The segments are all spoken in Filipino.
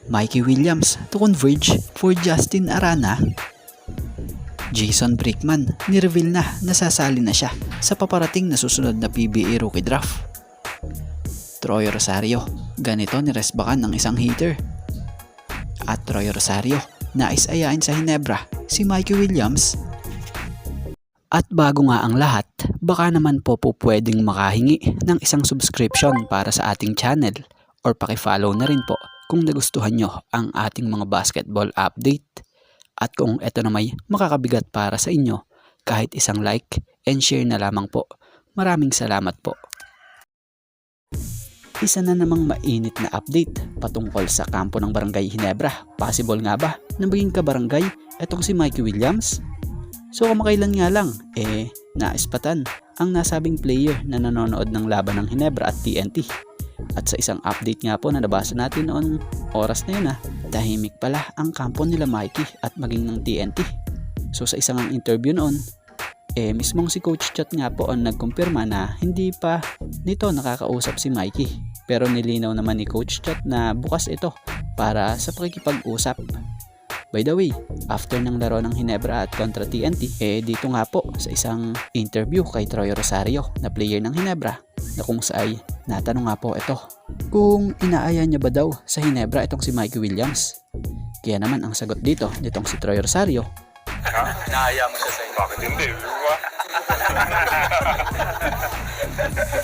Mikey Williams to converge for Justin Arana. Jason Brickman ni-reveal na nasasali na siya sa paparating na susunod na PBA rookie draft. Troy Rosario, ganito niresbakan ng isang hitter. At Troy Rosario, nais ayain sa Hinebra si Mikey Williams. At bago nga ang lahat, baka naman po pwedeng makahingi ng isang subscription para sa ating channel or paki-follow na rin po kung nagustuhan nyo ang ating mga basketball update. At kung ito na may makakabigat para sa inyo, kahit isang like and share na lamang po. Maraming salamat po. Isa na namang mainit na update patungkol sa kampo ng Barangay Hinebra. Possible nga ba na maging kabarangay etong si Mikey Williams? So kamakailan nga lang, naispatan ang nasabing player na nanonood ng laban ng Hinebra at TNT. At sa isang update nga po na nabasa natin noong oras na yun tahimik pala ang kampo nila Mikey at maging ng TNT. So sa isang interview noon, mismong si Coach Chat nga po ang nagkumpirma na hindi pa nito nakakausap si Mikey. Pero nilinaw naman ni Coach Chat na bukas ito para sa pakikipag-usap. By the way, after ng laro ng Hinebra at kontra TNT, dito nga po sa isang interview kay Troy Rosario na player ng Hinebra na kung saan natanong nga po ito kung inaaya niya ba daw sa Hinebra itong si Mikey Williams. Kaya naman ang sagot dito nitong si Troy Rosario, inaaya mo siya sa inyo? Bakit hindi?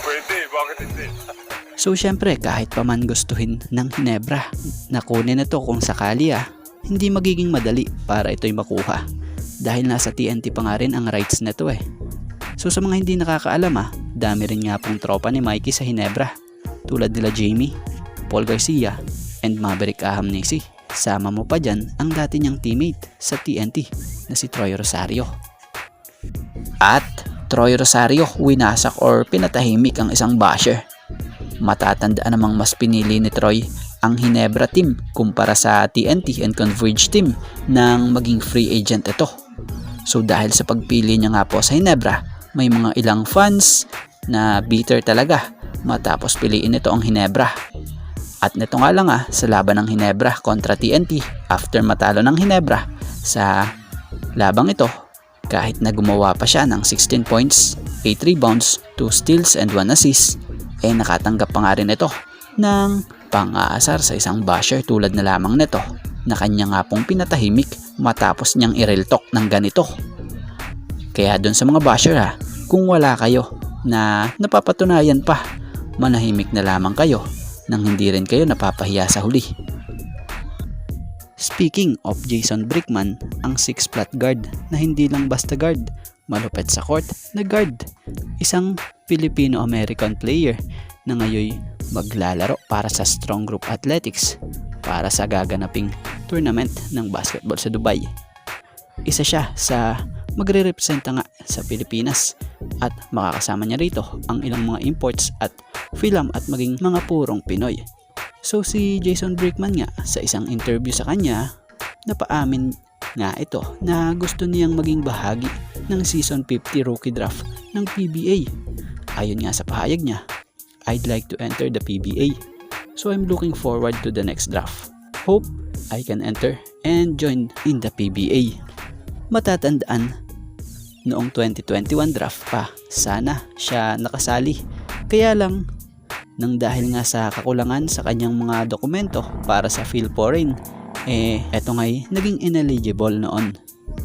Pwede, bakit hindi? So syempre kahit pa man gustuhin ng Hinebra na kunin ito kung sakali hindi magiging madali para ito'y makuha dahil nasa TNT pa nga rin ang rights na ito So sa mga hindi nakakaalam dami rin nga pong tropa ni Mikey sa Hinebra tulad nila Jamie, Paul Garcia, and Maverick Ahamnesi. Sama mo pa dyan ang dati niyang teammate sa TNT na si Troy Rosario. At Troy Rosario winasak or pinatahimik ang isang basher. Matatandaan namang mas pinili ni Troy ang Hinebra team kumpara sa TNT and Converge team nang maging free agent ito. So dahil sa pagpili niya nga po sa Hinebra, may mga ilang fans na bitter talaga matapos piliin ito ang Hinebra. At nito nga lang sa laban ng Hinebra kontra TNT, after matalo ng Hinebra sa labang ito, kahit na gumawa pa siya ng 16 points, 8 rebounds, 2 steals and 1 assist, nakatanggap pa nga rin ito ng pang-aasar sa isang basher tulad na lamang nito na kanya nga pong pinatahimik matapos niyang i-real talk ng ganito. Kaya dun sa mga basher kung wala kayo na napapatunayan pa, manahimik na lamang kayo nang hindi rin kayo napapahiya sa huli. Speaking of Jason Brickman, ang 6' guard na hindi lang basta guard, malupet sa court na guard, isang Filipino-American player na ngayon maglalaro para sa Strong Group Athletics para sa gaganaping tournament ng basketball sa Dubai. Isa siya sa magre-representa nga sa Pilipinas at makakasama niya rito ang ilang mga imports at film at maging mga purong Pinoy. So si Jason Brickman nga sa isang interview sa kanya, napaamin nga ito na gusto niyang maging bahagi ng Season 50 Rookie Draft ng PBA. Ayon nga sa pahayag niya, I'd like to enter the PBA. So I'm looking forward to the next draft. Hope I can enter and join in the PBA. Matatandaan, noong 2021 draft pa, sana siya nakasali. Kaya lang, nang dahil nga sa kakulangan sa kanyang mga dokumento para sa PhilForeign, eto nga'y naging ineligible noon.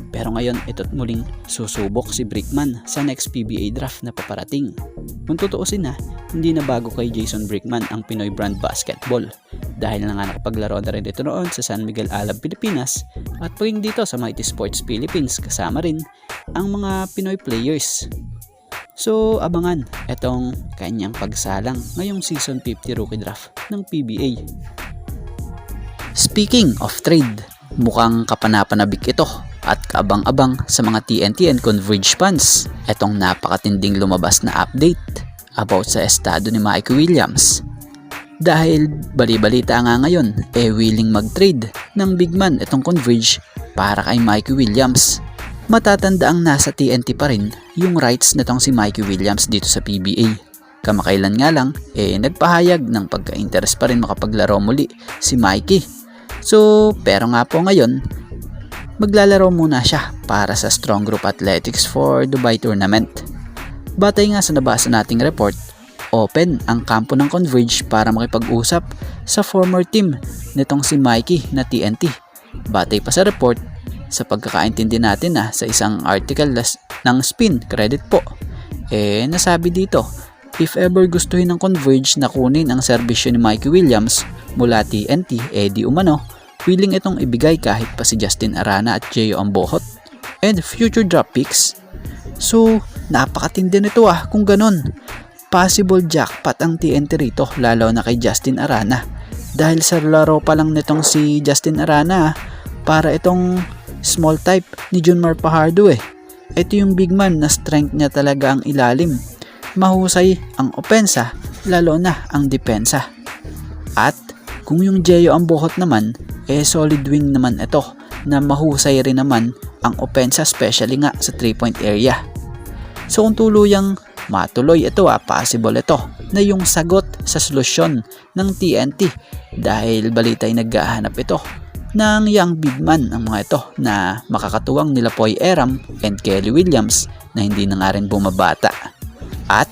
Pero ngayon, ito't muling susubok si Brickman sa next PBA draft na paparating. Kung tutuusin hindi na bago kay Jason Brickman ang Pinoy brand basketball dahil na nga nakapaglaro na rin ito noon sa San Miguel Alab, Pilipinas at paging dito sa Mighty Sports Philippines kasama rin ang mga Pinoy players. So abangan itong kanyang pagsalang ngayong Season 50 Rookie Draft ng PBA. Speaking of trade, mukhang kapanapanabik ito at kaabang-abang sa mga TNT and Converge fans itong napakatinding lumabas na update about sa estado ni Mikey Williams. Dahil bali-balita nga ngayon willing mag-trade ng big man itong Converge para kay Mikey Williams. Matatanda ang nasa TNT pa rin yung rights nitong si Mikey Williams dito sa PBA. Kamakailan nga lang nagpahayag ng pagka-interest pa rin makapaglaro muli si Mikey So pero nga po ngayon, maglalaro muna siya para sa Strong Group Athletics for Dubai Tournament. Batay nga sa nabasa nating report, open ang kampo ng Converge para makipag-usap sa former team nitong si Mikey na TNT. Batay pa sa report, sa pagkakaintindi natin sa isang article ng Spin Credit po, nasabi dito, if ever gustuhin ng Converge na kunin ang serbisyo ni Mikey Williams mula TNT, di umano, willing itong ibigay kahit pa si Justin Arana at Gio Ambohot and future draft picks. So, napakatindi nito kung ganun. Possible jackpot ang TNT rito, lalo na kay Justin Arana. Dahil sa laro pa lang nitong si Justin Arana, para itong small type ni Junmar Fajardo Ito yung big man na strength niya talaga ang ilalim. Mahusay ang opensa, lalo na ang depensa. At kung yung Gio Ambohot naman, solid wing naman ito na mahusay rin naman ang opensa, especially nga sa 3-point area. So kung tuluyang matuloy ito, possible ito na yung sagot sa solusyon ng TNT, dahil balita'y naghahanap ito ng young big man ang mga ito na makakatuwang nila Poy Eram and Kelly Williams na hindi na nga rin bumabata. At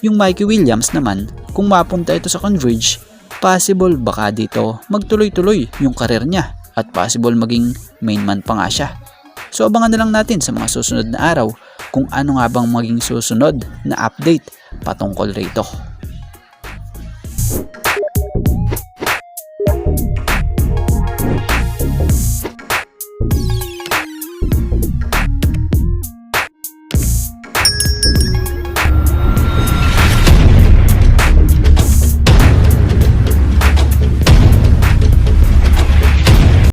yung Mikey Williams naman, kung mapunta ito sa Converge, possible baka dito magtuloy-tuloy yung karir niya at possible maging main man pa nga siya. So abangan na lang natin sa mga susunod na araw kung ano nga bang maging susunod na update patungkol rito.